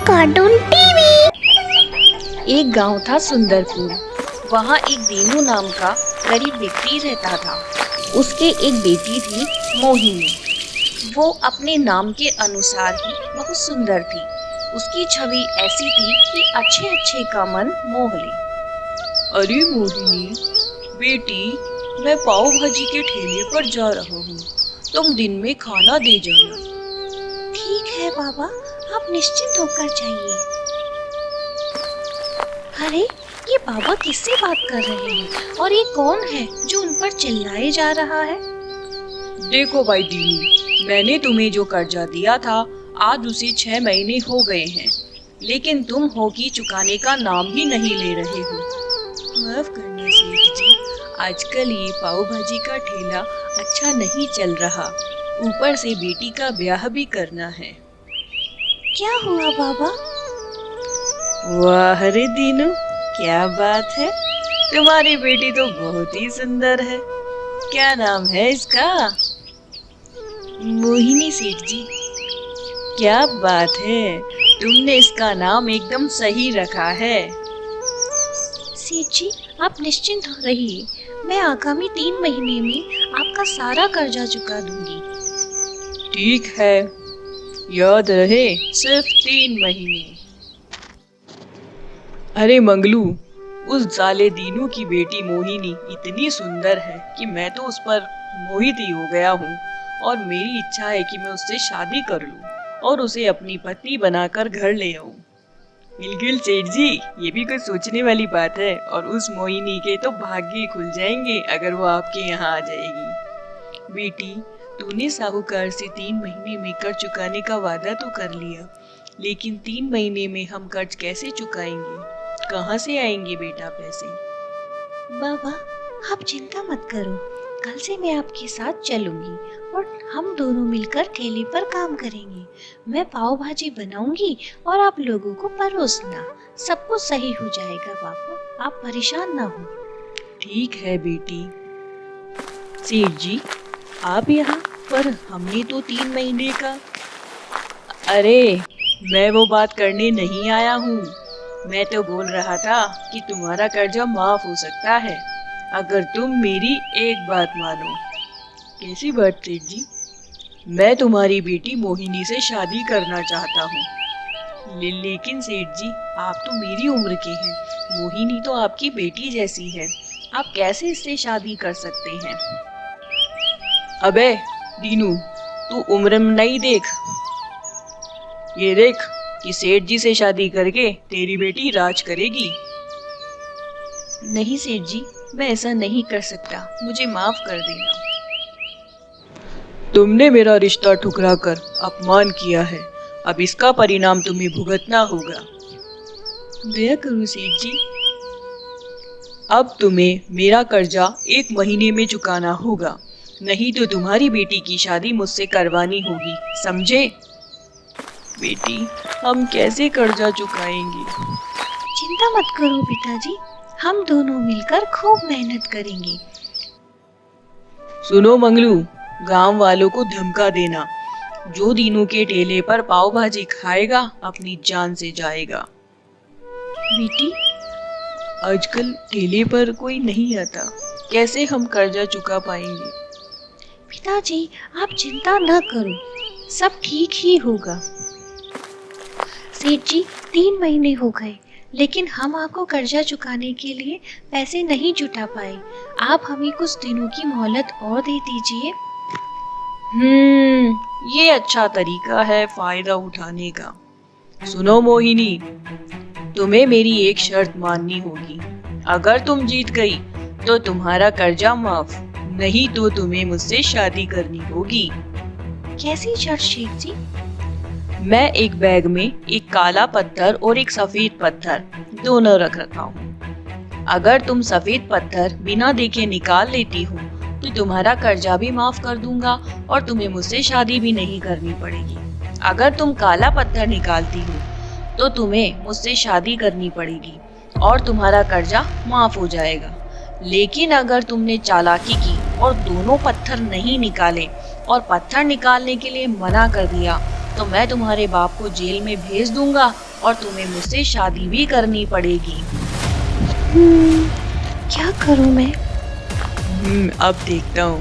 Cartoon TV. एक गांव था सुंदरपुर। वहाँ एक दीनू नाम का गरीब व्यक्ति रहता था। उसके एक बेटी थी मोहिनी। वो अपने नाम के अनुसार ही बहुत सुंदर थी। उसकी छवि ऐसी थी कि अच्छे अच्छे का मन मोह ले। अरे मोहिनी बेटी, मैं पाव भाजी के ठेले पर जा रहा हूँ, तुम दिन में खाना दे जाना। ठीक है बाबा, आप निश्चिंत होकर जाइए। अरे ये बाबा किससे बात कर रहे हैं और ये कौन है जो उन पर चिल्लाए जा रहा है? देखो भाई दीनू, मैंने तुम्हें जो कर्जा दिया था आज उसे 6 महीने हो गए हैं, लेकिन तुम होगी चुकाने का नाम ही नहीं ले रहे हो। माफ करना सेठ जी, आजकल ये पाव भाजी का ठेला अच्छा नहीं चल रहा, ऊपर से बेटी का ब्याह भी करना है। क्या हुआ बाबा? वाह रे दीनू, क्या बात है, तुम्हारी बेटी तो बहुत ही सुंदर है। क्या नाम है इसका? मोहिनी सेठ जी। क्या बात है, तुमने इसका नाम एकदम सही रखा है। सेठ जी आप निश्चिंत रहिए, मैं आगामी 3 महीने में आपका सारा कर्जा चुका दूंगी। ठीक है, याद रहे सिर्फ 3 महीने। अरे मंगलू, उस जाले दीनू की बेटी मोहिनी इतनी सुंदर है कि मैं तो उस पर मोहित ही हो गया हूँ और मेरी इच्छा है कि मैं उससे शादी कर लूँ और उसे अपनी पत्नी बनाकर घर ले आऊँ। बिल्कुल सेठ जी, ये भी कुछ सोचने वाली बात है और उस मोहिनी के तो भाग्य खुल जाएंगे अगर वो आपके यहाँ आ जाएगी। बेटी, तूने साहूकार से 3 महीने में कर्ज चुकाने का वादा तो कर लिया, लेकिन 3 महीने में हम कर्ज कैसे चुकाएंगे? कहाँ से आएंगे बेटा पैसे? बाबा आप चिंता मत करो, कल से मैं आपके साथ चलूंगी और हम दोनों मिलकर ठेले पर काम करेंगे। मैं पाव भाजी बनाऊंगी और आप लोगों को परोसना। सब कुछ सही हो जाएगा बाबा, आप परेशान ना हो। ठीक है बेटी। सेठ जी, आप यहाँ पर हमने तो 3 महीने का। अरे मैं वो बात करने नहीं आया हूँ, मैं तो बोल रहा था कि तुम्हारा कर्जा माफ हो सकता है अगर तुम मेरी एक बात मानो। कैसी बात सेठ जी? मैं तुम्हारी बेटी मोहिनी से शादी करना चाहता हूँ। लेकिन सेठ जी, आप तो मेरी उम्र के हैं, मोहिनी तो आपकी बेटी जैसी है, आप कैसे इससे शादी कर सकते हैं? अबे दीनू, तू उम्र में नहीं देख, ये देख कि सेठ जी से शादी करके तेरी बेटी राज करेगी। नहीं सेठ जी, मैं ऐसा नहीं कर सकता, मुझे माफ कर देना। तुमने मेरा रिश्ता ठुकराकर अपमान किया है, अब इसका परिणाम तुम्हें भुगतना होगा। दया करो सेठ जी, अब तुम्हें मेरा कर्जा 1 महीने में चुकाना होगा, नहीं तो तुम्हारी बेटी की शादी मुझसे करवानी होगी, समझे? बेटी, हम कैसे कर्जा चुकाएंगे? चिंता मत करो पिताजी, हम दोनों मिलकर खूब मेहनत करेंगे। सुनो मंगलू, गांव वालों को धमका देना, जो दीनू के ठेले पर पाव भाजी खाएगा अपनी जान से जाएगा। बेटी, आजकल ठेले पर कोई नहीं आता, कैसे हम कर्जा चुका पाएंगे? पिताजी आप चिंता न करो, सब ठीक ही होगा। सेठ जी 3 महीने हो गए, लेकिन हम आपको कर्जा चुकाने के लिए पैसे नहीं जुटा पाए। आप हमें कुछ दिनों की मोहलत और दे दीजिए। ये अच्छा तरीका है फायदा उठाने का। सुनो मोहिनी, तुम्हें मेरी एक शर्त माननी होगी। अगर तुम जीत गई तो तुम्हारा कर्जा माफ, नहीं तो तुम्हें मुझसे शादी करनी होगी। कैसी शर्त शेख जी? मैं एक बैग में एक काला पत्थर और एक सफेद पत्थर दोनों रख रखा हूँ। अगर तुम सफेद पत्थर बिना देखे निकाल लेती हो तो तुम्हारा कर्जा भी माफ कर दूंगा और तुम्हें मुझसे शादी भी नहीं करनी पड़ेगी। अगर तुम काला पत्थर निकालती हो तो तुम्हें मुझसे शादी करनी पड़ेगी और तुम्हारा कर्जा माफ हो जाएगा। लेकिन अगर तुमने चालाकी की और दोनों पत्थर नहीं निकाले और पत्थर निकालने के लिए मना कर दिया तो मैं तुम्हारे बाप को जेल में भेज दूंगा और तुम्हें मुझसे शादी भी करनी पड़ेगी। क्या करूं मैं? अब देखता हूँ।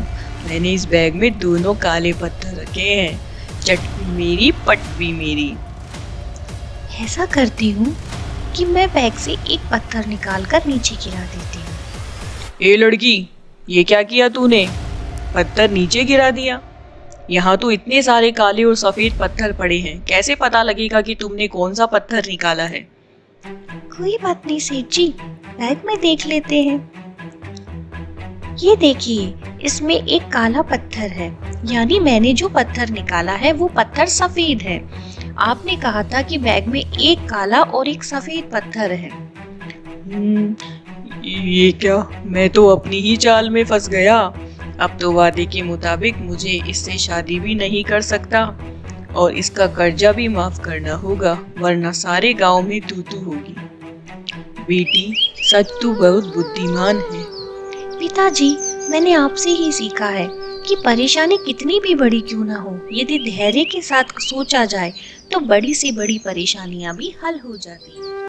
मैंने इस बैग में दोनों काले पत्थर रखे हैं, चट भी मेरी पट भी मेरी। ऐसा करती हूँ कि मैं बैग से एक पत्थर निकालकर नीचे गिरा देती हूँ। ए लड़की, ये क्या किया तूने? पत्थर नीचे गिरा दिया? यहाँ तो इतने सारे काले और सफेद पत्थर पड़े हैं, कैसे पता लगेगा कि तुमने कौन सा पत्थर निकाला है? कोई बात नहीं सेठ जी, बैग में देख लेते हैं। ये देखिए, इसमें एक काला पत्थर है, यानी मैंने जो पत्थर निकाला है वो पत्थर सफेद है। आपने कहा था कि बैग में एक काला और एक सफेद पत्थर है। ये क्या? मैं तो अपनी ही चाल में फंस गया। अब तो वादे के मुताबिक मुझे इससे शादी भी नहीं कर सकता और इसका कर्जा भी माफ करना होगा, वरना सारे गांव में तू होगी। बेटी, सच तू बहुत बुद्धिमान है। पिताजी, मैंने आपसे ही सीखा है कि परेशानी कितनी भी बड़ी क्यों ना हो, यदि धैर्य के साथ सोचा जाए तो बड़ी से बड़ी परेशानियां भी हल हो जाती हैं।